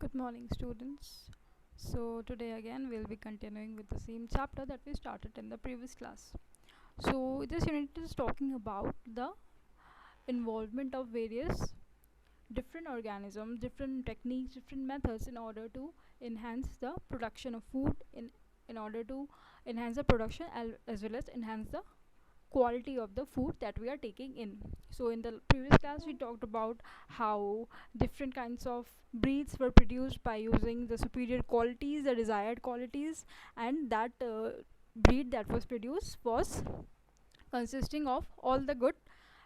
Good morning, students. So, today again we'll be continuing with the same chapter that we started in the previous class. So, this unit is talking about the involvement of various different organisms, different techniques, different methods in order to enhance the production of food, in order to enhance the production as well as enhance the quality of the food that we are taking in. So in the previous class we talked about how different kinds of breeds were produced by using the superior qualities, the desired qualities, and that breed that was produced was consisting of all the good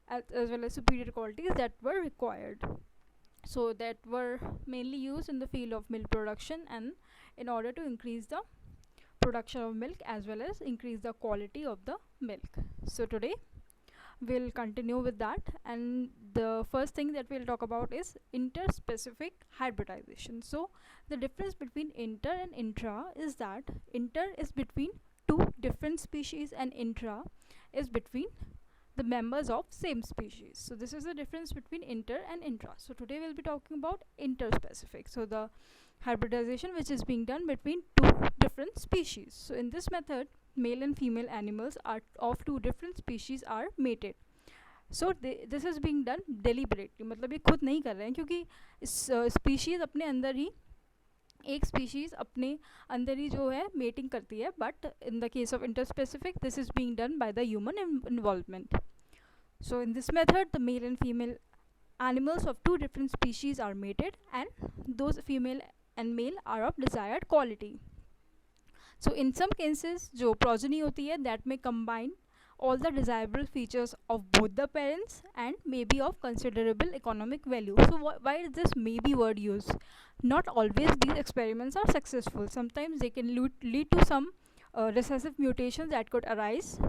as well as superior qualities that were required, so that were mainly used in the field of milk production and in order to increase the production of milk as well as increase the quality of the milk. So today we'll continue with that, and the first thing that we'll talk about is interspecific hybridization. So the difference between inter and intra is that inter is between two different species and intra is between the members of same species. So this is the difference between inter and intra. So today we'll be talking about interspecific, so the hybridization which is being done between two different species. So in this method, male and female animals are of two different species are mated. So this is being done deliberately, मतलब ये खुद नहीं कर रहे हैं, क्योंकि इस species अपने अंदर ही एक स्पीशीज़ अपने अंदर ही जो है मेटिंग करती है, but in the case of interspecific this is being done by the human involvement. So in this method, the male and female animals of two different species are mated, and those female and male are of desired quality. So in some cases जो progeny होती है that may combine all the desirable features of both the parents and may be of considerable economic value. So why is this maybe word used? Not always these experiments are successful. Sometimes they can lead to some recessive mutations that could arise,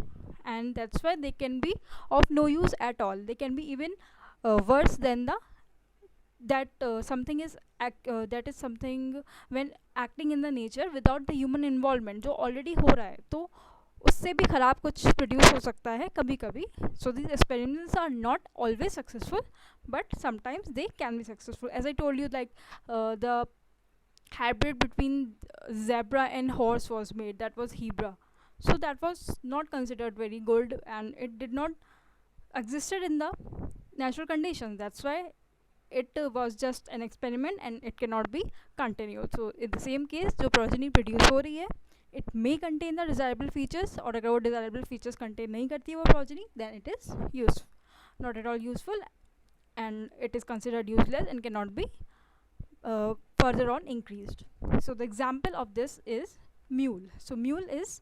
and that's why they can be of no use at all. They can be even worse than the that something is that is something when acting in the nature without the human involvement जो already हो रहा है, तो उससे भी ख़राब कुछ produce हो सकता है कभी कभी. So these experiments are not always successful, but sometimes they can be successful. As I told you, like the hybrid between zebra and horse was made, that was Hebra. So that was not considered very good, and it did not existed in the natural conditions. That's why it was just an experiment and it cannot be continued. So in the same case, जो progeny produce हो रही है, it may contain the desirable features, और अगर वो desirable features contain नहीं करती है वो progeny, then it is not at all useful, and it is considered useless and cannot be further on increased. So the example of this is mule. So mule is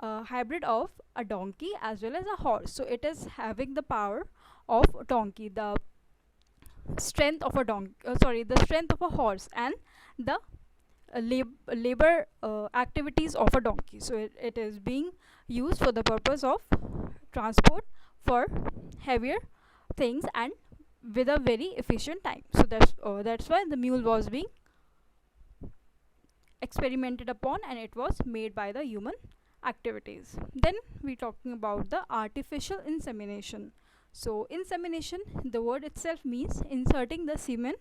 a hybrid of a donkey as well as a horse. So it is having the power of a donkey, the strength of a the strength of a horse, and the labor activities of a donkey. So it is being used for the purpose of transport for heavier things and with a very efficient time. So that's why the mule was being experimented upon, and it was made by the human activities. Then we're talking about the artificial insemination. So insemination, the word itself means inserting the semen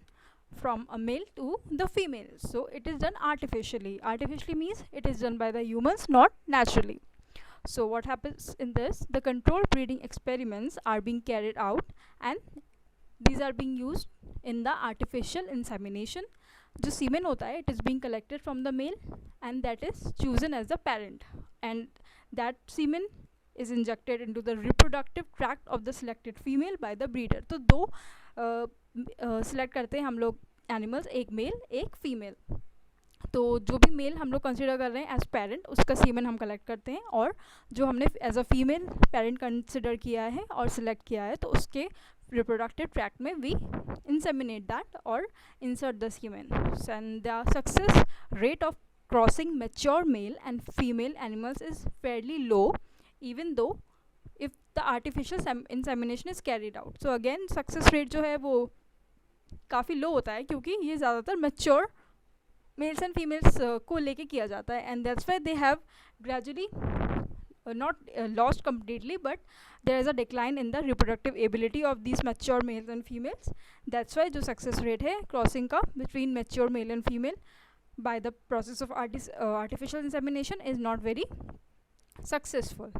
from a male to the female. So it is done artificially. Artificially means it is done by the humans, not naturally. So what happens in this? The controlled breeding experiments are being carried out, and these are being used in the artificial insemination. जो semen होता है, it is being collected from the male, and that is chosen as the parent, and that semen is injected into the reproductive tract of the selected female by the breeder. तो दो select करते हैं हम लोग animals, एक male एक female. तो जो भी मेल हम लोग कंसिडर कर रहे हैं एज पेरेंट, उसका सीमेन हम कलेक्ट करते हैं, और जो हमने as a female parent consider किया है और सिलेक्ट किया है, तो उसके reproductive tract में we inseminate that or insert the semen. And the success rate of crossing mature male and female animals is fairly low, even though if the artificial insemination is carried out. So again success rate जो है वो काफ़ी लो होता है, क्योंकि ये ज़्यादातर mature males and females को लेके किया जाता है, and that's why they have gradually not lost completely, but there is a decline in the reproductive ability of these mature males and females. That's why जो success rate है crossing का between mature male and female by the process of artificial insemination is not very successful.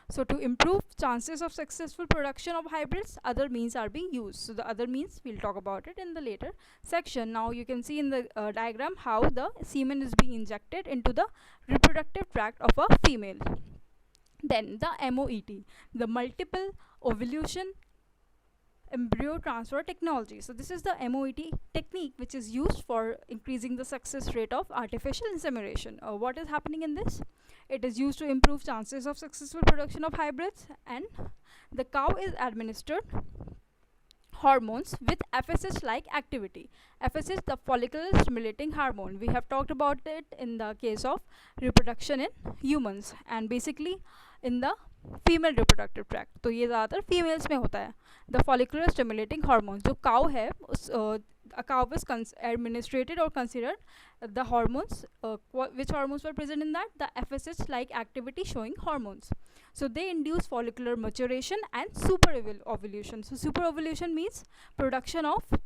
So to improve chances of successful production of hybrids, other means are being used. So the other means, we'll talk about it in the later section. Now you can see in the diagram how the semen is being injected into the reproductive tract of a female. Then the MOET, the multiple ovulation embryo transfer technology. So this is the MOET technique which is used for increasing the success rate of artificial insemination. What is happening in this? It is used to improve chances of successful production of hybrids, and the cow is administered hormones with FSH like activity. FSH, the follicle stimulating hormone. We have talked about it in the case of reproduction in humans and basically in the female reproductive tract. तो ये ज़्यादातर females में होता है. The follicular stimulating hormone, जो cow है उस cow is administrated और considered the hormones. Which hormones were present in that? The FSH like activity showing hormones. So they induce follicular maturation and super ovulation. So super ovulation means production of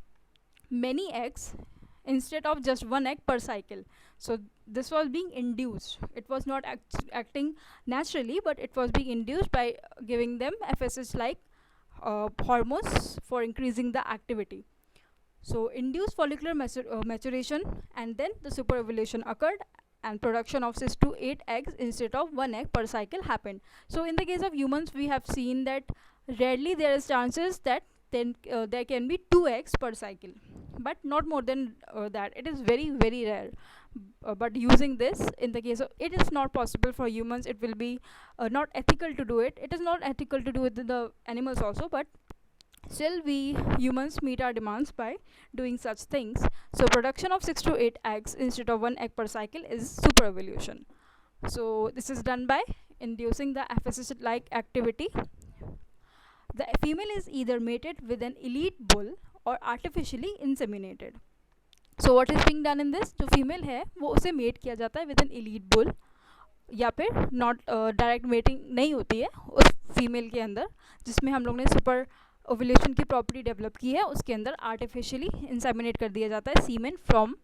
many eggs instead of just one egg per cycle. So this was being induced. It was not acting naturally, but it was being induced by giving them FSH like hormones for increasing the activity. So induced follicular maturation, and then the superovulation occurred and production of 6 to 8 eggs instead of 1 egg per cycle happened. So in the case of humans, we have seen that rarely there is chances that then there can be 2 eggs per cycle, but not more than that. It is very very rare. But using this, in the case of, it is not possible for humans. It will be not ethical to do it. It is not ethical to do it with the animals also, but still we humans meet our demands by doing such things. So production of 6 to 8 eggs instead of 1 egg per cycle is superovulation. So this is done by inducing the FSH like activity. The female is either mated with an elite bull or artificially inseminated. So what is being done in this? जो female है वो उसे met किया जाता है with N elite bull, या फिर not direct mating नहीं होती है उस फीमेल के अंदर, जिसमें हम लोग ने सुपर ओवुलेशन की प्रॉपर्टी डेवलप की है. उसके अंदर आर्टिफिशियली इंसेमिनेट कर दिया जाता है semen from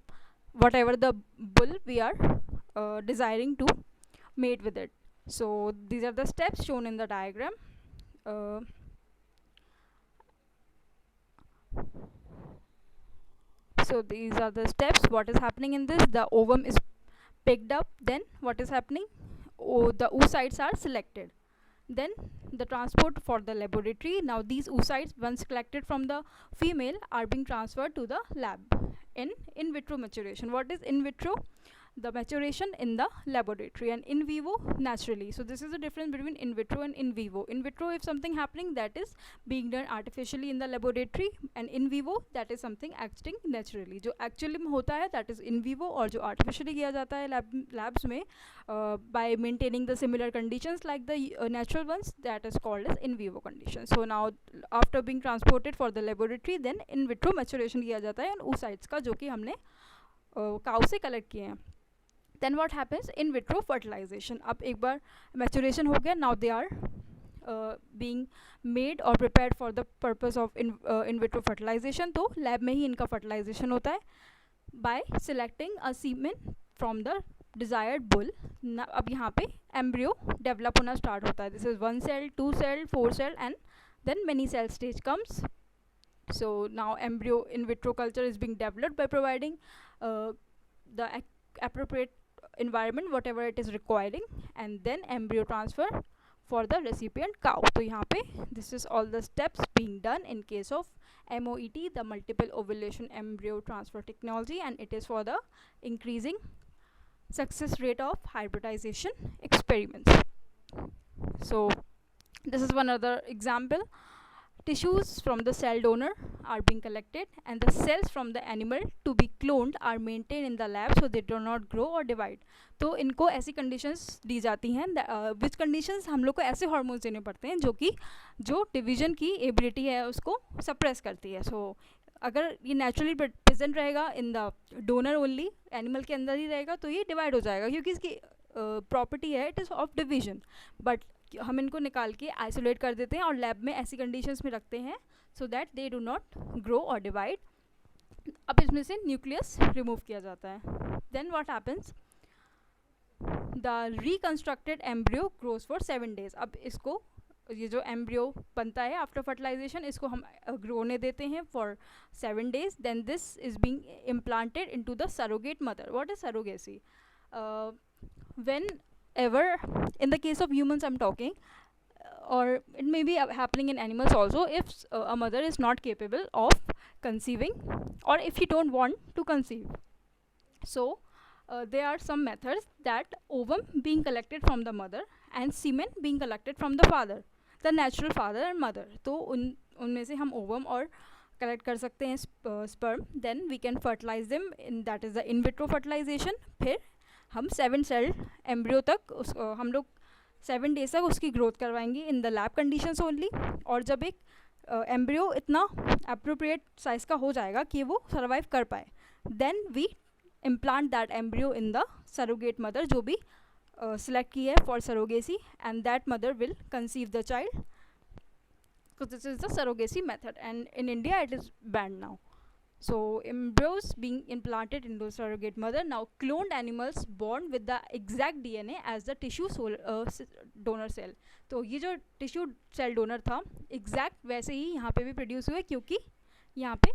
whatever the bull we are desiring to mate with it. So these are the steps shown in the diagram. So these are the steps. What is happening in this? The ovum is picked up. Then what is happening? The oocytes are selected. Then the transport for the laboratory. Now these oocytes, once collected from the female, are being transferred to the lab in vitro maturation. What is in vitro? The maturation in the laboratory, and in vivo naturally. So this is the difference between in vitro and in vivo. In vitro, if something happening, that is being done artificially in the laboratory, and in vivo, that is something acting naturally. जो actually में होता है, that is in vivo, और जो artificially किया जाता है labs में by maintaining the similar conditions like the natural ones, that is called as in vivo conditions. So now after being transported for the laboratory, then in vitro maturation किया जाता है and oocytes का, जो कि हमने cow से collect किए हैं. Then what happens? In vitro fertilization. अब एक बार maturation हो गया, now they are being made or prepared for the purpose of in vitro fertilization. तो lab में ही इनका fertilization होता है by selecting a semen from the desired bull. अब यहाँ पे embryo develop होना start होता है. This is 1 cell, 2 cell, 4 cell, and then many cell stage comes. So now embryo in vitro culture is being developed by providing the appropriate environment, whatever it is requiring, and then embryo transfer for the recipient cow. तो यहाँ पे this is all the steps being done in case of MOET, the multiple ovulation embryo transfer technology, and it is for the increasing success rate of hybridization experiments. So this is one other example. Tissues from the cell donor are being collected, and the cells from the animal to be cloned are maintained in the lab so they do not grow or divide. तो इनको ऐसी conditions दी जाती हैं, which conditions हम लोग को ऐसे hormones देने पड़ते हैं जो कि जो division की ability है उसको suppress करती है. So अगर ये naturally present रहेगा in the donor only, animal के अंदर ही रहेगा, तो ये divide हो जाएगा क्योंकि इसकी property है, it is of division. But हम इनको निकाल के आइसोलेट कर देते हैं और लैब में ऐसी कंडीशंस में रखते हैं so that they do not grow और डिवाइड. अब इसमें से न्यूक्लियस रिमूव किया जाता है. Then what happens, the reconstructed embryo grows for 7 days. अब इसको, ये जो एम्ब्रियो बनता है आफ्टर फर्टिलाइजेशन, इसको हम ग्रो होने देते हैं for 7 days. Then this is being implanted into the surrogate mother. What is surrogacy? When ever, in the case of humans I'm talking, or it may be happening in animals also, if a mother is not capable of conceiving, or if she don't want to conceive, so there are some methods, that ovum being collected from the mother and semen being collected from the father, the natural father and mother. तो उनमें से हम ovum और collect कर सकते हैं sperm, then we can fertilize them in, that is the in vitro fertilization. फिर हम 7 सेल एम्ब्रियो तक हम लोग 7 days तक उसकी ग्रोथ करवाएंगे in the lab conditions only. और जब एक एम्ब्रियो इतना अप्रोप्रिएट साइज़ का हो जाएगा कि वो सर्वाइव कर पाए, then we implant that embryo in the surrogate mother, जो भी सिलेक्ट की है for surrogacy, and that mother will conceive the child. So this is the surrogacy method, and in India it is banned now. So embryos being implanted into surrogate mother. Now cloned animals born with the exact DNA as the tissue donor cell. तो ये जो tissue cell donor था exact वैसे ही यहाँ पे भी produce हुए, क्योंकि यहाँ पे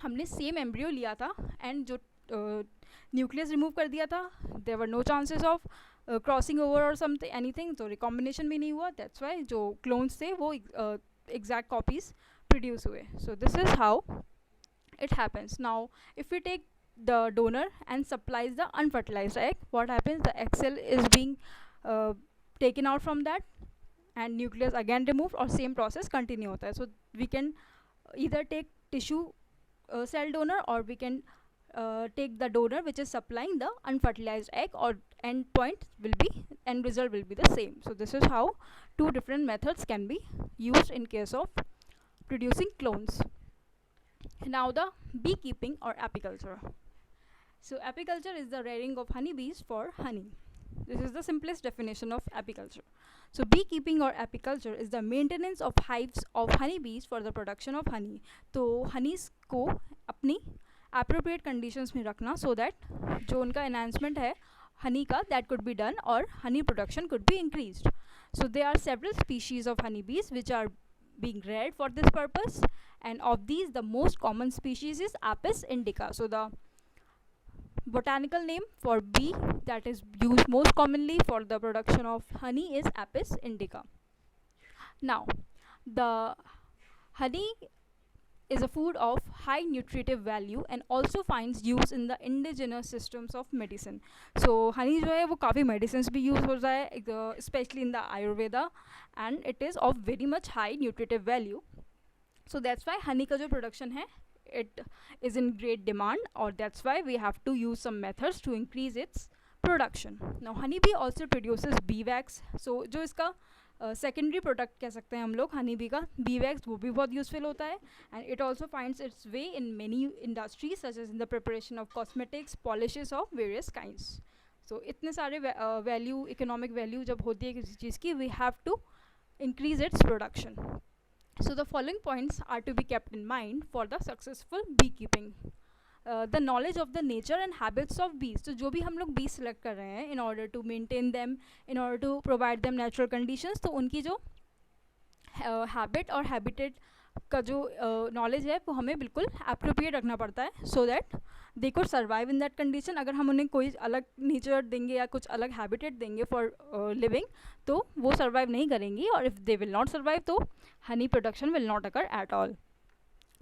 हमने सेम एम्ब्रियो लिया था एंड जो न्यूक्लियस रिमूव कर दिया था, there were no chances of crossing over और समथिंग एनीथिंग, तो रिकॉम्बिनेशन भी नहीं हुआ. दैट्स वाई जो क्लोन्स थे वो एग्जैक्ट कॉपीज प्रोड्यूस हुए. So this is how it happens. Now if we take the donor and supplies the unfertilized egg, what happens, the egg cell is being taken out from that and nucleus again removed, or same process continue hota hai. So we can either take tissue cell donor, or we can take the donor which is supplying the unfertilized egg, or end point will be, end result will be the same. So this is how 2 different methods can be used in case of producing clones. Now the beekeeping or apiculture. So apiculture is the rearing of honeybees for honey. This is the simplest definition of apiculture. So beekeeping or apiculture is the maintenance of hives of honeybees for the production of honey. तो honeys को अपनी appropriate conditions में रखना, so that जो उनका enhancement है honey का, that could be done, or honey production could be increased. So there are several species of honeybees which are being reared for this purpose, and of these the most common species is Apis indica. So the botanical name for bee that is used most commonly for the production of honey is Apis indica. Now the honey is a food of high nutritive value and also finds use in the indigenous systems of medicine. So honey जो है वो काफ़ी medicines भी use होता है, especially in the Ayurveda, and it is of very much high nutritive value. So that's why honey का जो production है, it is in great demand, or that's why we have to use some methods to increase its production. Now honeybee also produces bee wax. So जो इसका secondary product कह सकते हैं हम लोग हनी बी का, बी वैक्स, वो भी बहुत यूजफुल होता है. And it also finds its way in many industries such as in the preparation of cosmetics, polishes of various kinds. So इतने सारे वैल्यू, इकोनॉमिक वैल्यू जब होती है किसी चीज़ की, we have to increase its production. So the following points are to be kept in mind for the successful bee keeping. The knowledge of the nature and habits of bees. तो जो भी हम लोग बीज सेलेक्ट कर रहे हैं in order to maintain them, in order to provide them natural conditions, तो उनकी जो हैबिट और हैबिटेट का जो नॉलेज है वो हमें बिल्कुल अप्रोप्रिएट रखना पड़ता है, सो that they could survive in that condition. अगर हम उन्हें कोई अलग नेचर देंगे या कुछ अलग हैबिटेट देंगे फॉर लिविंग, तो वो सर्वाइव नहीं करेंगी, और if they will not survive, तो honey production will not occur at all.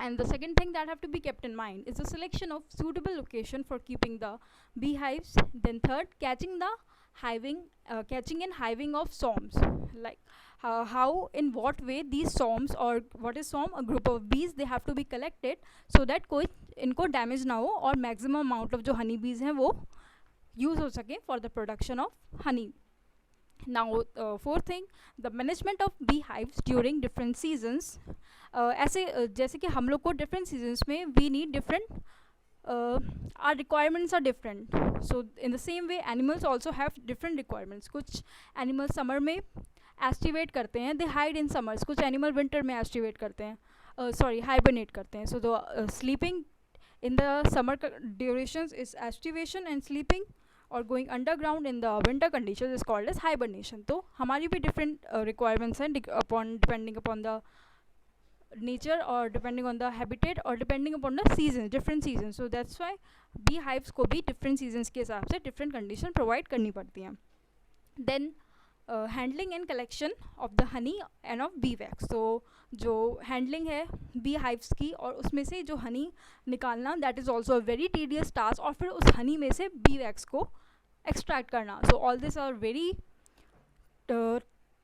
And the second thing that have to be kept in mind is the selection of suitable location for keeping the beehives. Then third, catching and hiving of swarms. Like how, in what way these swarms, or what is swarm, a group of bees, they have to be collected so that कोई इनको damage ना हो, और maximum amount of जो honey bees हैं वो use हो सके for the production of honey. Now fourth thing, the management of beehives during different seasons. ऐसे जैसे कि हम लोग को different seasons में we need different, our requirements are different. So in the same way animals also have different requirements. कुछ animals summer में एस्टिवेट करते हैं, दे हाइड इन समर्स, कुछ एनिमल विंटर में एस्टिवेट करते हैं, सॉरी हाइबरनेट करते हैं. So the sleeping in the summer durations is estivation, and sleeping or going underground in the winter conditions is called as hibernation. तो हमारी भी different requirements हैं depending upon the nature or depending on the habitat or depending upon the seasons, different seasons. So that's why beehives को भी different seasons के हिसाब से different condition provide करनी पड़ती हैं. Then handling and collection of the honey end of B wax. तो जो हैंडलिंग है बी हाइव्स की और उसमें से जो हनी निकालना, that is also a very tedious task, और फिर उस हनी में से बी वैक्स को एक्सट्रैक्ट करना. So all this are very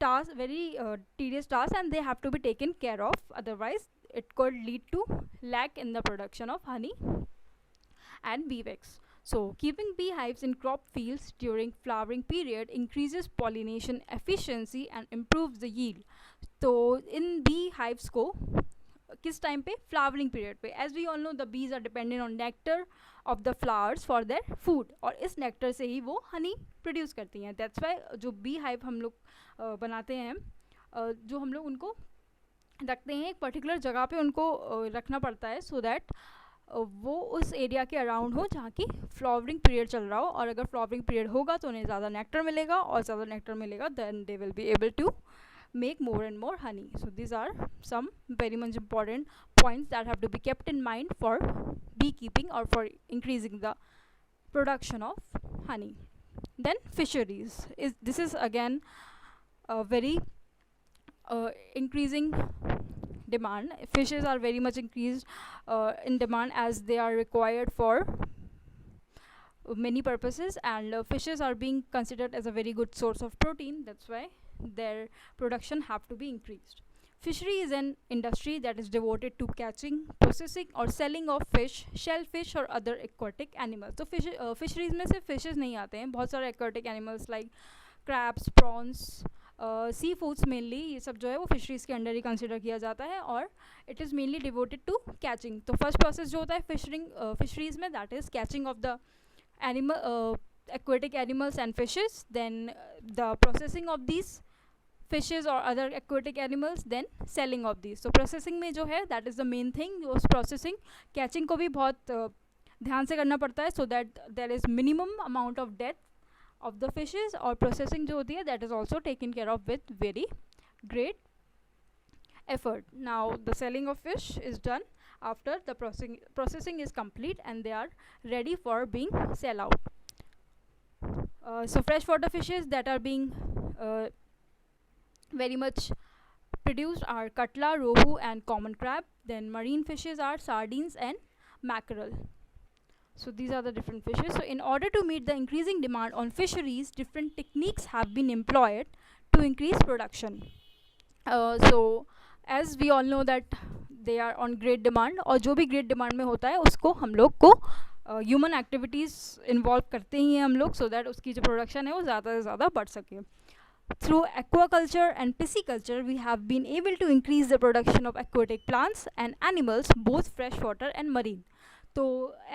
task, very tedious task, and they have to be taken care of, otherwise it could lead to lack in the production of honey and bee wax. So keeping beehives in crop fields during flowering period increases pollination efficiency and improves the yield. तो इन beehives को किस time पे, flowering period पे. As we all know the bees are dependent on nectar of the flowers for their food, और इस nectar से ही वो Honey produce करती हैं. दैट्स वाई जो बी हाइव हम लोग बनाते हैं, जो हम लोग उनको रखते हैं एक पर्टिकुलर जगह पे उनको रखना पड़ता है, सो दैट वो उस एरिया के अराउंड हो जहाँ की फ्लावरिंग पीरियड चल रहा हो, और अगर फ्लावरिंग पीरियड होगा तो उन्हें ज़्यादा नेक्टर मिलेगा, और ज़्यादा नेक्टर मिलेगा then they will be able to make more and more honey. So these are some very much important points that have to be kept in mind for beekeeping or for increasing the production of honey. Then fisheries this is again a very increasing demand. Fishes are very much increased in demand as they are required for many purposes, and fishes are being considered as a very good source of protein. That's why their production have to be increased. Fishery is an industry that is devoted to catching, processing or selling of fish, shellfish or other aquatic animals. तो fisheries में सिर्फ fishes नहीं आते हैं, बहुत सारे aquatic animals like crabs, prawns, sea foods mainly, ये सब जो है वो फिशरीज़ के अंडर ही कंसिडर किया जाता है, और it is mainly devoted to catching. तो फर्स्ट प्रोसेस जो होता है फिशरीज़ में, that is catching of the animal aquatic animals and fishes, then the processing of these fishes or other aquatic animals, then selling of these. So processing में जो है that is the main thing. उस processing catching को भी बहुत ध्यान से करना पड़ता है, so that there is minimum amount of death of the fishes, और processing जो होती है that is also taken care of with very great effort. Now the selling of fish is done after the processing is complete and they are ready for being sell out. So freshwater fishes that are being very much produced are cutla, rohu and common crab. Then marine fishes are sardines and mackerel. So these are the different fishes. So in order to meet the increasing demand on fisheries, different techniques have been employed to increase production. So as we all know that they are on great demand, और जो भी great demand में होता है उसको हम लोग को ह्यूमन एक्टिविटीज़ इन्वॉल्व करते ही हैं हम लोग, सो दैट उसकी जो प्रोडक्शन है वो ज़्यादा से ज़्यादा बढ़ सके. Through aquaculture and pisciculture, we have been able to increase the production of aquatic plants and animals, both freshwater and marine. तो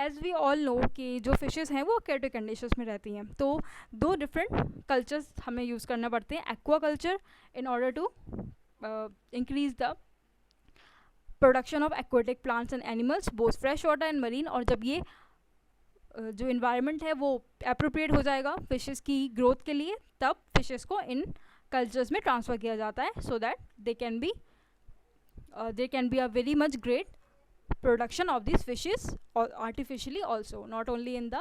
एज वी ऑल नो कि जो फिशेस हैं वो aquatic कंडीशंस में रहती हैं, तो दो डिफरेंट कल्चर्स हमें यूज़ करना पड़ते हैं. Aquaculture in order to increase the production of aquatic plants and animals, both freshwater and marine, और जब ये जो इन्वायरमेंट है वो अप्रोप्रिएट हो जाएगा फिशेस की ग्रोथ के लिए, तब फिशेस को इन कल्चर्स में ट्रांसफ़र किया जाता है, सो that they can be a very much great production of these fishes or artificially also, not only in the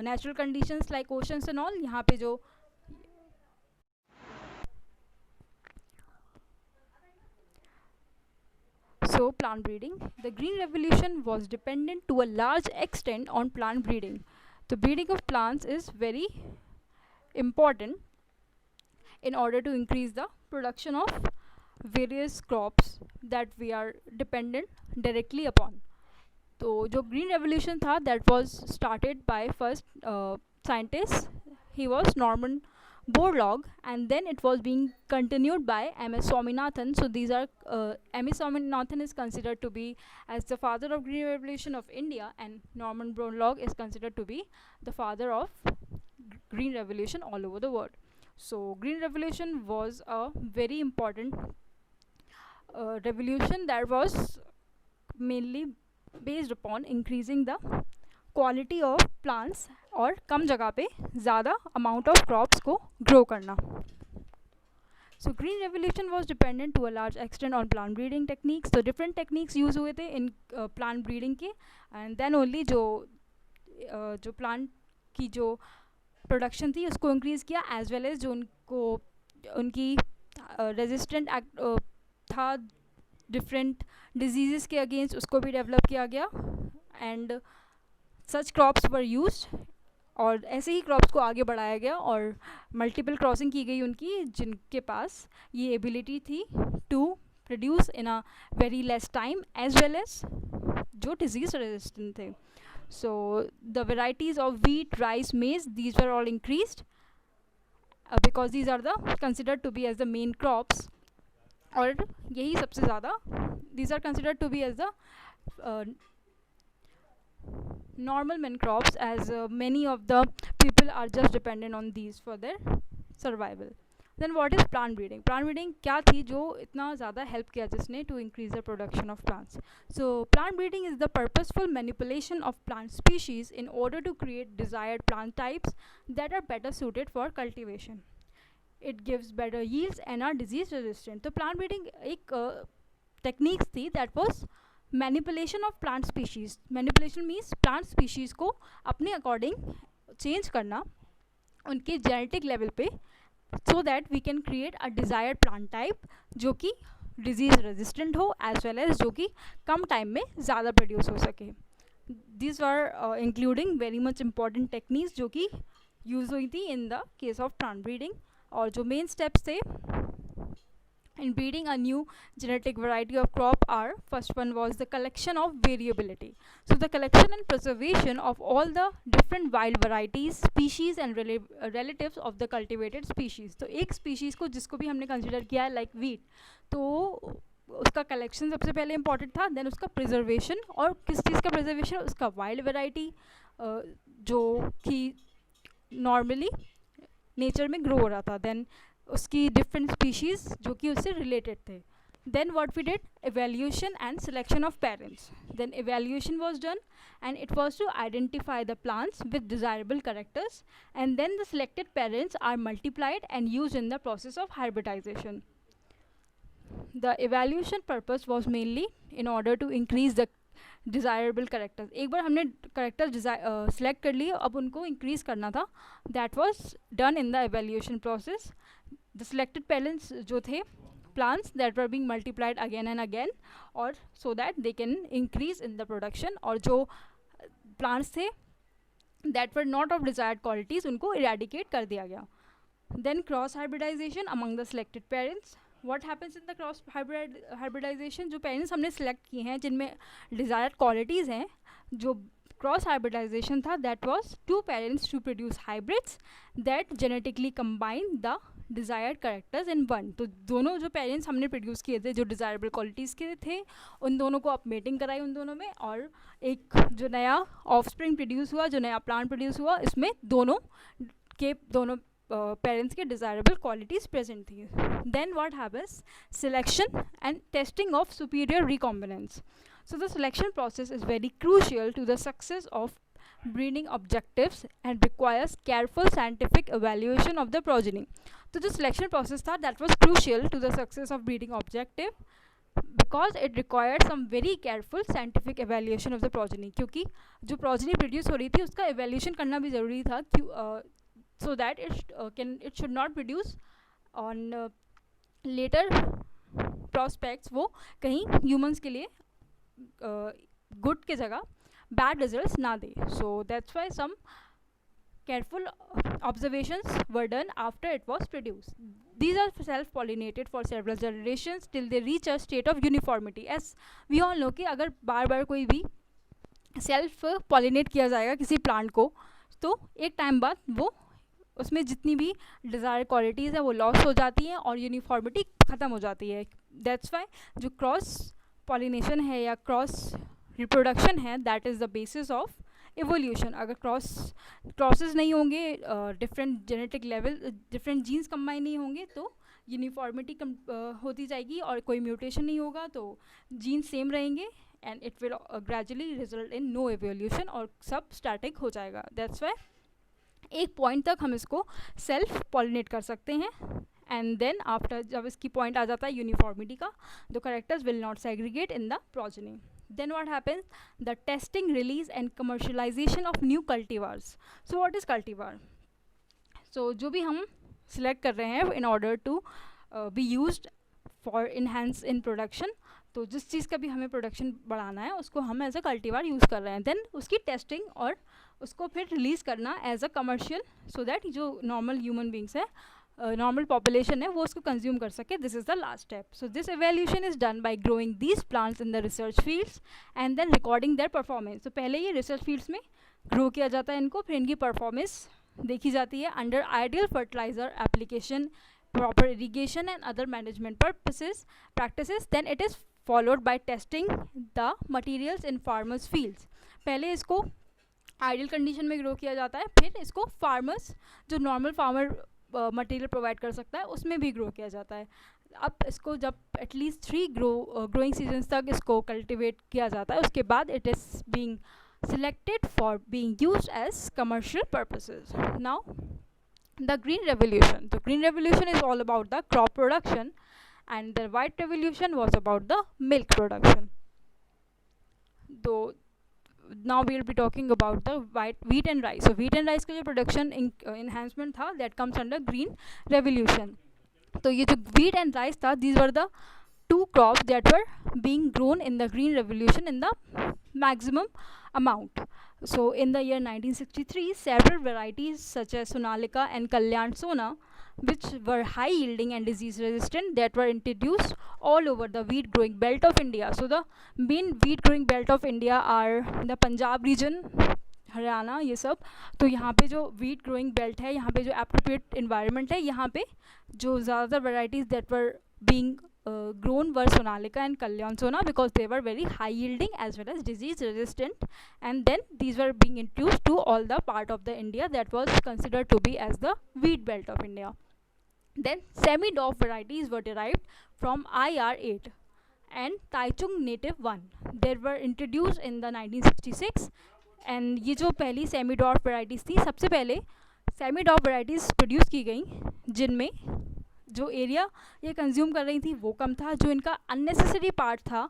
natural conditions like oceans and all. यहाँ पे जो so plant breeding, the green revolution was dependent to a large extent on plant breeding. The breeding of plants is very important in order to increase the production of various crops that we are dependent directly upon. तो जो green revolution था, that was started by first scientist, he was Norman Borlaug, and then it was being continued by M.S. Swaminathan. So these are M.S. Swaminathan is considered to be as the father of green revolution of India, and Norman Borlaug is considered to be the father of green revolution all over the world. So green revolution was a very important revolution that was mainly based upon increasing the quality of plants और कम जगह पे ज़्यादा amount of crops को grow करना. So green revolution was dependent to a large extent on plant breeding techniques. So different techniques use हुए थे in plant breeding के, and then only जो plant की जो प्रोडक्शन थी उसको इंक्रीज़ किया, एज वेल एज जो उनकी रेजिस्टेंट था डिफरेंट डिजीज़ के अगेंस्ट, उसको भी डेवलप किया गया. And such crops were used, और ऐसे ही क्रॉप्स को आगे बढ़ाया गया और मल्टीपल क्रॉसिंग की गई उनकी, जिनके पास ये एबिलिटी थी to produce in a very less time, as well as जो डिजीज़ रेजिस्टेंट थे. So the varieties of wheat, rice, maize, these were all increased because these are the considered to be as the main crops. और यही सबसे ज़्यादा, these are considered to be as the normal main crops, as many of the people are just dependent on these for their survival. Then what is plant breeding? Plant breeding क्या थी जो इतना ज़्यादा help किया जिसने to increase the production of plants? So plant breeding is the purposeful manipulation of plant species in order to create desired plant types that are better suited for cultivation. It gives better yields and are disease resistant. तो plant breeding एक techniques थी that was manipulation of plant species. Manipulation means plant species को अपने according change करना उनके genetic level पे, so that we can create a desired plant type जो कि disease resistant हो, as well as जो कि कम time में ज़्यादा produce हो सके. These were including very much important techniques जो कि use हुई थी in the case of plant breeding. और जो main steps थे in breeding a new genetic variety of crop are, first one was the collection of variability. So the collection and preservation of all the different wild varieties, species and relatives of the cultivated species. तो एक species को जिसको भी हमने consider किया है like wheat, तो उसका collection सबसे पहले important था, then उसका preservation, और किस चीज़ का preservation, उसका wild variety जो कि normally nature में grow हो रहा था, then उसकी different species जो कि उससे related थे. Then what we did, evaluation and selection of parents. Then evaluation was done, and it was to identify the plants with desirable characters, and then the selected parents are multiplied and used in the process of hybridization. The evaluation purpose was mainly in order to increase the desirable characters. एक बार हमने characters select कर लिए, अब उनको increase करना था. That was done in the evaluation process. The selected parents जो थे plants that were being multiplied again and again, or so that they can increase in the production, और जो plants थे that were not of desired qualities उनको eradicate कर दिया गया. Then cross hybridization among the selected parents. What happens in the cross hybridization? जो parents हमने select किए हैं जिनमें desired qualities हैं, जो cross hybridization था, that was two parents to produce hybrids that genetically combine the desired characters in one. तो दोनों जो parents हमने produce किए थे जो desirable qualities के थे, उन दोनों को अब mating कराई उन दोनों में, और एक जो नया offspring produce हुआ, जो नया plant produce हुआ, इसमें दोनों parents के desirable qualities present थी. Then what happens? Selection and testing of superior recombinants. So the selection process is very crucial to the success of breeding objectives and requires careful scientific evaluation of the progeny. So the selection process था that was crucial to the success of breeding objective because it required some very careful scientific evaluation of the progeny. क्योंकि जो progeny produce हो रही थी उसका evaluation करना भी ज़रूरी था so that it should not produce on later prospects वो कहीं humans के लिए good के जगह bad results ना दे. So that's why some careful observations were done after it was produced. These are self-pollinated for several generations till they reach a state of uniformity. As we all know कि अगर बार बार कोई भी self pollinate किया जाएगा किसी plant को, तो एक time बाद वो उसमें जितनी भी desired qualities है वो loss हो जाती हैं और uniformity ख़त्म हो जाती है. That's why जो cross pollination है या cross reproduction है, that is the basis of evolution. अगर क्रॉसेस नहीं होंगे, different genetic level, different genes combine नहीं होंगे तो यूनिफॉर्मिटी होती जाएगी, और कोई म्यूटेशन नहीं होगा तो जीन्स सेम रहेंगे, and it will gradually result in no evolution, और सब स्टैटिक हो जाएगा. दैट्स वाई एक पॉइंट तक हम इसको सेल्फ पॉलिनेट कर सकते हैं, एंड देन आफ्टर जब इसकी पॉइंट आ जाता है यूनिफॉर्मिटी का, the characters will not segregate in the progeny. Then what happens? The testing, release and commercialization of new cultivars. So what is cultivar? So जो भी हम select कर रहे हैं in order to be used for enhance in production, तो जिस चीज़ का भी हमें प्रोडक्शन बढ़ाना है उसको हम एज अ कल्टीवार यूज़ कर रहे हैं. देन उसकी टेस्टिंग और उसको फिर रिलीज़ करना as a commercial, so that जो नॉर्मल ह्यूमन बींग्स है, नॉर्मल पॉपुलेशन है, वो उसको कंज्यूम कर सके. This is the last step. So this evaluation is done by growing these plants in the research fields and then recording their performance. तो पहले ये रिसर्च फील्ड्स में ग्रो किया जाता है इनको, फिर इनकी परफॉर्मेंस देखी जाती है under ideal fertiliser application, proper irrigation and other management practices. Then it is followed by testing the materials in farmers fields. पहले इसको आइडियल कंडीशन में ग्रो किया जाता है, फिर इसको फार्मर्स जो नॉर्मल फार्मर मटेरियल प्रोवाइड कर सकता है उसमें भी ग्रो किया जाता है. अब इसको जब एटलीस्ट 3 ग्रोइंग सीजन्स तक इसको कल्टिवेट किया जाता है, उसके बाद it is being selected for being used as commercial purposes. Now the green revolution. The green revolution is all about the crop production, and the white revolution was about the milk production. Though now we will be talking about the wheat and rice. So wheat and rice का जो production enhancement था, that comes under green revolution. तो ये जो wheat and rice था, these were the two crops that were being grown in the green revolution in the maximum amount. So in the year 1963, several varieties such as Sonalika and Kalyan Sona, which were high yielding and disease resistant, that were introduced all over the wheat growing belt of India. So the main wheat growing belt of India are the Punjab region, Haryana, ये सब. तो यहाँ पे जो wheat growing belt है, यहाँ पे जो appropriate environment है, यहाँ पे जो ज़्यादातर varieties that were being grown were Sonalika and Kalyan Sona, because they were very high yielding as well as disease resistant, and then these were being introduced to all the part of the India that was considered to be as the wheat belt of India. Then semi-DOF varieties were derived from IR8 and Taichung native 1. They were introduced in the 1966, and ये जो पहली semi-DOF varieties थी, सबसे पहले semi-DOF varieties produce की गई जिनमें जो एरिया ये कंज्यूम कर रही थी वो कम था, जो इनका अननेसेसरी पार्ट था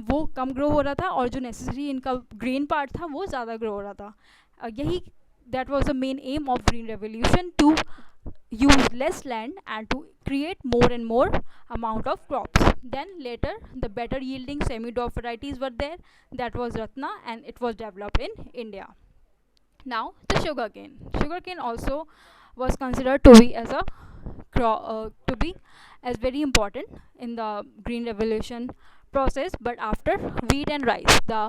वो कम ग्रो हो रहा था, और जो नेसेसरी इनका ग्रेन पार्ट था वो ज़्यादा ग्रो हो रहा था. यही that was the main aim of green revolution, to use less land and to create more and more amount of crops. Then later the better yielding semi-DOF varieties were there, that was Ratna, and it was developed in India. Now the sugarcane. Sugarcane also was considered to be as a to be as very important in the green revolution process, but after wheat and rice, the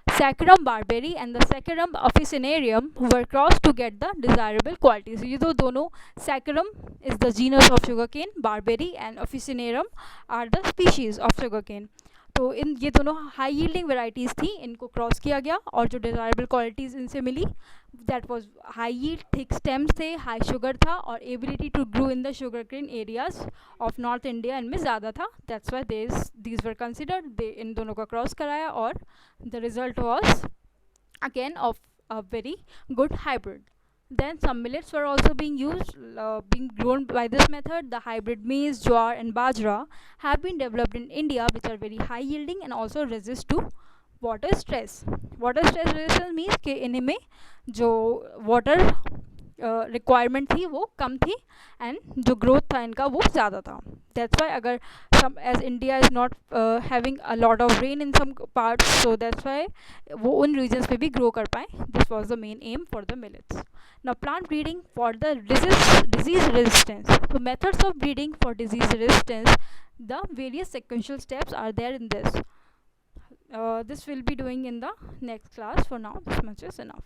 Saccharum barberi and the Saccharum officinarium were crossed to get the desirable qualities. ये तो दोनों, Saccharum is the genus of sugarcane, barberi and officinarium are the species of sugarcane. तो इन ये दोनों high yielding varieties थी, इनको cross किया गया और जो डिज़ायरेबल क्वालिटीज़ इनसे मिली, that was high yield, thick stems थे, हाई शुगर था, और ability to grow in the sugarcane areas of north India इनमें ज़्यादा था. That's why these were considered. इन दोनों का क्रॉस कराया और the result was again of a very good hybrid. Then some millets were also being used, being grown by this method. The hybrid maize, jowar and bajra have been developed in India, which are very high yielding and also resist to water stress. Water stress resistance means कि इनमें जो water requirement थी वो कम थी, and जो growth था इनका वो ज़्यादा था. That's why अगर as India is not having a lot of rain in some parts, so that's why वो उन regions पे भी grow कर पाए. This was the main aim for the millets. Now plant breeding for the disease resistance. So methods of breeding for disease resistance, the various sequential steps are there in this. This will be doing in the next class. For now, this much is enough.